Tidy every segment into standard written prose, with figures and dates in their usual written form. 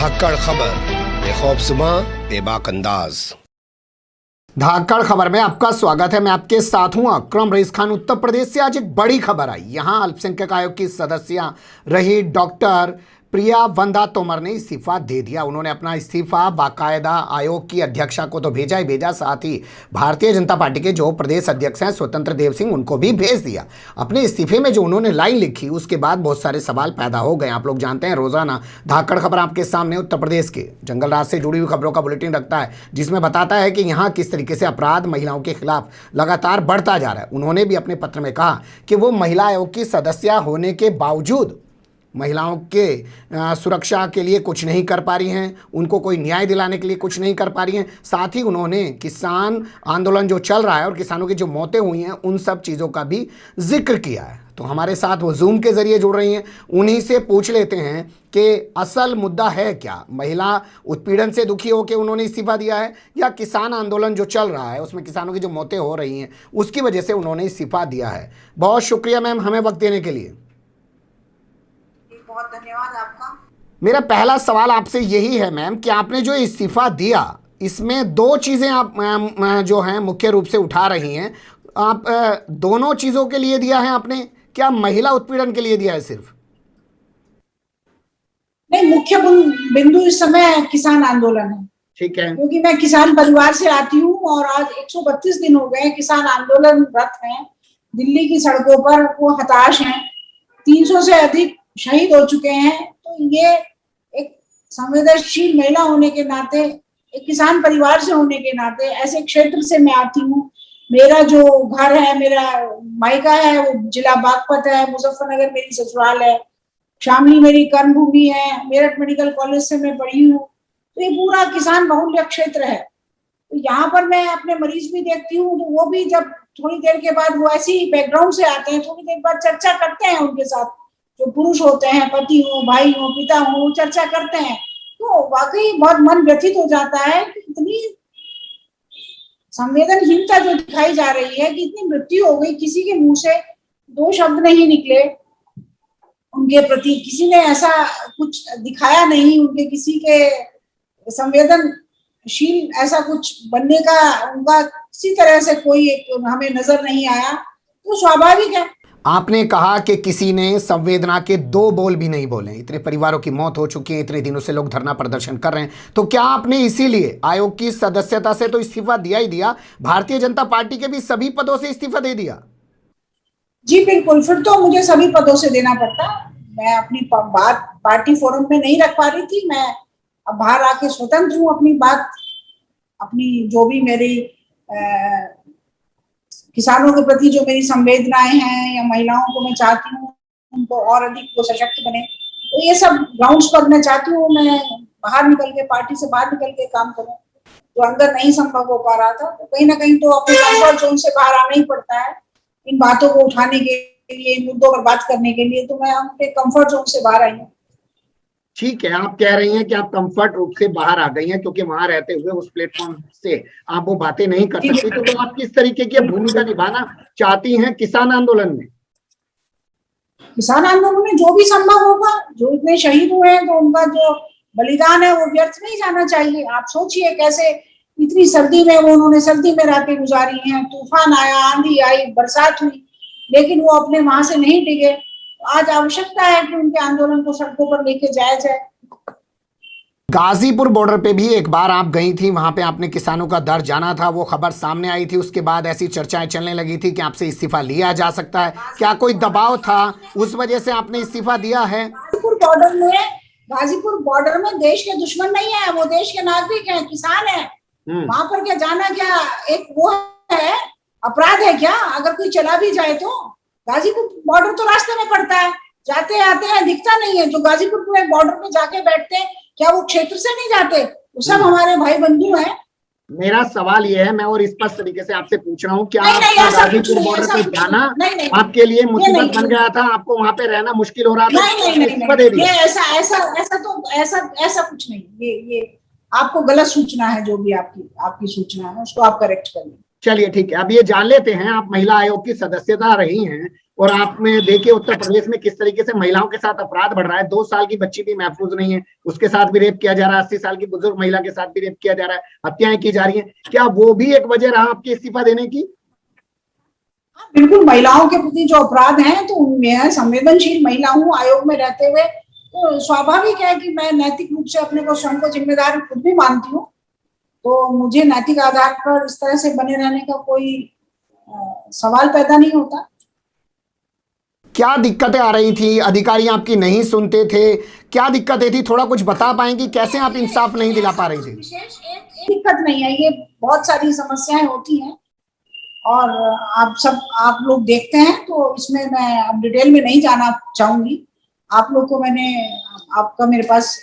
धाकड़ खबर, बेखौफसुमा बेबाक अंदाज। धाकड़ खबर में आपका स्वागत है। मैं आपके साथ हूं अकरम रईस खान। उत्तर प्रदेश से आज एक बड़ी खबर आई। यहां अल्पसंख्यक आयोग की सदस्य रही डॉक्टर प्रिया वंदा तोमर ने इस्तीफा दे दिया। उन्होंने अपना इस्तीफा बाकायदा आयोग की अध्यक्षा को तो भेजा ही भेजा, साथ ही भारतीय जनता पार्टी के जो प्रदेश अध्यक्ष हैं स्वतंत्र देव सिंह, उनको भी भेज दिया। अपने इस्तीफे में जो उन्होंने लाइन लिखी उसके बाद बहुत सारे सवाल पैदा हो गए। आप लोग जानते हैं रोजाना धाकड़ खबर आपके सामने उत्तर प्रदेश के जंगल राज से जुड़ी हुई खबरों का बुलेटिन रखता है, जिसमें बताता है कि यहाँ किस तरीके से अपराध महिलाओं के खिलाफ लगातार बढ़ता जा रहा है। उन्होंने भी अपने पत्र में कहा कि वो महिला आयोग की सदस्य होने के बावजूद महिलाओं के सुरक्षा के लिए कुछ नहीं कर पा रही हैं, उनको कोई न्याय दिलाने के लिए कुछ नहीं कर पा रही हैं। साथ ही उन्होंने किसान आंदोलन जो चल रहा है और किसानों की जो मौतें हुई हैं उन सब चीज़ों का भी जिक्र किया है। तो हमारे साथ वो जूम के ज़रिए जुड़ रही हैं, उन्हीं से पूछ लेते हैं कि असल मुद्दा है क्या। महिला उत्पीड़न से दुखी होकर उन्होंने इस्तीफा दिया है, या किसान आंदोलन जो चल रहा है उसमें किसानों की जो मौतें हो रही हैं उसकी वजह से उन्होंने इस्तीफा दिया है। बहुत शुक्रिया मैम हमें वक्त देने के लिए। बहुत धन्यवाद आपका। मेरा पहला सवाल आपसे यही है मैम कि आपने जो इस्तीफा दिया इसमें दो चीज़ें आप जो हैं मुख्य रूप से उठा रही हैं। आप दोनों चीज़ों के लिए दिया है आपने, क्या महिला उत्पीड़न के लिए दिया है सिर्फ? नहीं, मुख्य बिंदु इस समय किसान आंदोलन है। ठीक है, क्योंकि मैं किसान परिवार से आती हूँ और आज 132 दिन हो गए किसान आंदोलनरत हैं दिल्ली की सड़कों पर। वो हताश हैं, 300 से अधिक शहीद हो चुके हैं। तो ये एक संवेदनशील महिला होने के नाते, एक किसान परिवार से होने के नाते, ऐसे क्षेत्र से मैं आती हूँ। मेरा जो घर है, मेरा मायका है वो जिला बागपत है, मुजफ्फरनगर मेरी ससुराल है, शामली मेरी कर्मभूमि है, मेरठ मेडिकल कॉलेज से मैं पढ़ी हूँ। तो ये पूरा किसान बहुल्य क्षेत्र है। तो यहाँ पर मैं अपने मरीज भी देखती हूँ, तो वो भी जब थोड़ी देर के बाद वो ऐसी बैकग्राउंड से आते हैं, थोड़ी देर बाद चर्चा करते हैं उनके साथ, जो पुरुष होते हैं, पति हो, भाई हो, पिता हो, चर्चा करते हैं। तो वाकई बहुत मन व्यथित हो जाता है कि इतनी संवेदनहीनता जो दिखाई जा रही है, कि इतनी मृत्यु हो गई, किसी के मुंह से दो शब्द नहीं निकले उनके प्रति, किसी ने ऐसा कुछ दिखाया नहीं, उनके किसी के संवेदनशील ऐसा कुछ बनने का उनका किसी तरह से कोई हमें नजर नहीं आया। तो स्वाभाविक है। आपने कहा कि किसी ने संवेदना के दो बोल भी नहीं बोले। इतने परिवारों की मौत हो चुकी है, इतने दिनों से लोग धरना प्रदर्शन कर रहे हैं, तो क्या आपने इसीलिए आयोग की सदस्यता से तो इस्तीफा दिया ही दिया, भारतीय जनता पार्टी के भी सभी पदों से इस्तीफा दे दिया? जी बिल्कुल, फिर तो मुझे सभी पदों से देना पड़ता। मैं अपनी बात पार्टी फोरम में नहीं रख पा रही थी। मैं अब बाहर आके स्वतंत्र हूँ अपनी बात, अपनी जो भी मेरी किसानों के प्रति जो मेरी संवेदनाएं हैं, या महिलाओं को मैं चाहती हूँ उनको और अधिक वो सशक्त बने, तो ये सब ग्राउंड्स पर मैं चाहती हूँ मैं बाहर निकल के, पार्टी से बाहर निकल के काम करूँ, जो अंदर नहीं संभव हो पा रहा था। तो कहीं ना कहीं तो अपने कंफर्ट जोन से बाहर आना ही पड़ता है इन बातों को उठाने के लिए, इन मुद्दों पर बात करने के लिए। तो मैं अपने कंफर्ट जोन से बाहर आई हूँ। ठीक है, आप कह रही हैं कि आप कंफर्ट रूप से बाहर आ गई हैं क्योंकि वहां रहते हुए उस प्लेटफॉर्म से आप वो बातें नहीं कर सकती। तो आप किस तरीके की भूमिका निभाना चाहती हैं किसान आंदोलन में? किसान आंदोलन में जो भी संभव होगा, जो इतने शहीद हुए हैं तो उनका जो बलिदान है वो व्यर्थ नहीं जाना चाहिए। आप सोचिए कैसे इतनी सर्दी में वो उन्होंने सर्दी में रातें गुजारी हैं, तूफान आया, आंधी आई, बरसात हुई, लेकिन वो अपने वहां से नहीं टिके। आज आवश्यकता है कि उनके आंदोलन को सड़कों पर लेके जाया जाए। गाजीपुर बॉर्डर पे भी एक बार आप गई थी, वहां पे आपने किसानों का दर्द जाना था, वो खबर सामने आई थी, उसके बाद ऐसी चर्चाएं चलने लगी थी कि आपसे इस्तीफा लिया जा सकता है। क्या कोई दबाव था, उस वजह से आपने इस्तीफा दिया है? गाजीपुर बॉर्डर में देश के दुश्मन नहीं है, वो देश के नागरिक हैं, किसान हैं। वहां पर क्या जाना क्या एक वो है, अपराध है क्या अगर कोई चला भी जाए तो? गाजीपुर बॉर्डर तो रास्ते में पड़ता है, जाते आते हैं, दिखता नहीं है। जो गाजीपुर के बॉर्डर पे जाके बैठते हैं, क्या वो क्षेत्र से नहीं जाते? वो सब हमारे भाई बंधु हैं। मेरा सवाल ये है, मैं और स्पष्ट तरीके से आपसे पूछ रहा हूँ, क्या गाजीपुर बॉर्डर पे जाना आपके लिए मुसीबत बन गया था? आपको वहां पे रहना मुश्किल हो रहा था? नहीं, ऐसा कुछ नहीं। ये आपको गलत सूचना है, जो भी आपकी सूचना है उसको आप करेक्ट करिए। चलिए ठीक है, अब ये जान लेते हैं, आप महिला आयोग की सदस्यता रही हैं और आप में देखिए उत्तर प्रदेश में किस तरीके से महिलाओं के साथ अपराध बढ़ रहा है। 2 साल की बच्ची भी महफूज नहीं है, उसके साथ भी रेप किया जा रहा है, 80 साल की बुजुर्ग महिला के साथ भी रेप किया जा रहा है, हत्याएं की जा रही हैं। क्या वो भी एक वजह रहा आपके इस्तीफा देने की? बिल्कुल, महिलाओं के प्रति जो अपराध हैं, तो मैं संवेदनशील महिला हूँ आयोग में रहते हुए, तो स्वाभाविक है कि मैं नैतिक रूप से अपने को स्वयं को जिम्मेदार खुद भी मानती हूँ। तो मुझे नैतिक आधार पर इस तरह से बने रहने का कोई सवाल पैदा नहीं होता। क्या दिक्कतें आ रही थी? अधिकारी आपकी नहीं सुनते थे? क्या दिक्कतें थी? थोड़ा कुछ बता पाएंगी कैसे आप इंसाफ नहीं दिला पा रही थी? विशेष एक दिक्कत नहीं है, ये बहुत सारी समस्याएं होती हैं और आप लोग देखते हैं, तो इसमें मैं अब डिटेल में नहीं जाना चाहूंगी। आप लोग को आपका मेरे पास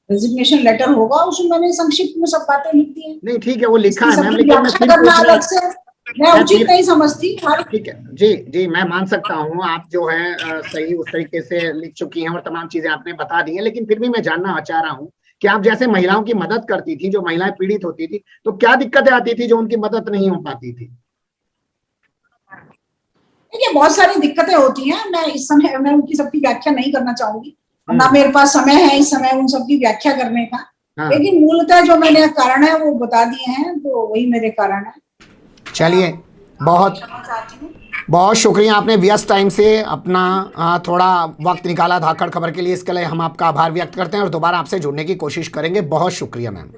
रेजिग्नेशन लेटर होगा, उसमें मैंने संक्षिप्त में सब बातें लिख दी हैं। नहीं ठीक है, वो लिखा है मैम, लेकिन मैं व्याख्या करना अलग से मैं उचित नहीं समझती। ठीक है जी जी, मैं मान सकता हूँ आप जो है सही उस तरीके से लिख चुकी हैं और तमाम चीजें आपने बता दी हैं, लेकिन फिर भी मैं जानना चाह रहा हूँ कि आप जैसे महिलाओं की मदद करती थी, जो महिलाएं पीड़ित होती थी, तो क्या दिक्कतें आती थी जो उनकी मदद नहीं हो पाती थी? देखिए, बहुत सारी दिक्कतें होती हैं, मैं इस समय मैं उनकी सबकी व्याख्या नहीं करना चाहूंगी, ना मेरे पास समय है इस समय उन सबकी व्याख्या करने का। हाँ। लेकिन मूलतः जो मैंने कारण है वो बता दिए हैं, तो वही मेरे कारण है। चलिए, बहुत बहुत शुक्रिया, आपने व्यस्त टाइम से अपना थोड़ा वक्त निकाला धाकड़ खबर के लिए। इसके लिए हम आपका आभार व्यक्त करते हैं और दोबारा आपसे जुड़ने की कोशिश करेंगे। बहुत शुक्रिया मैम।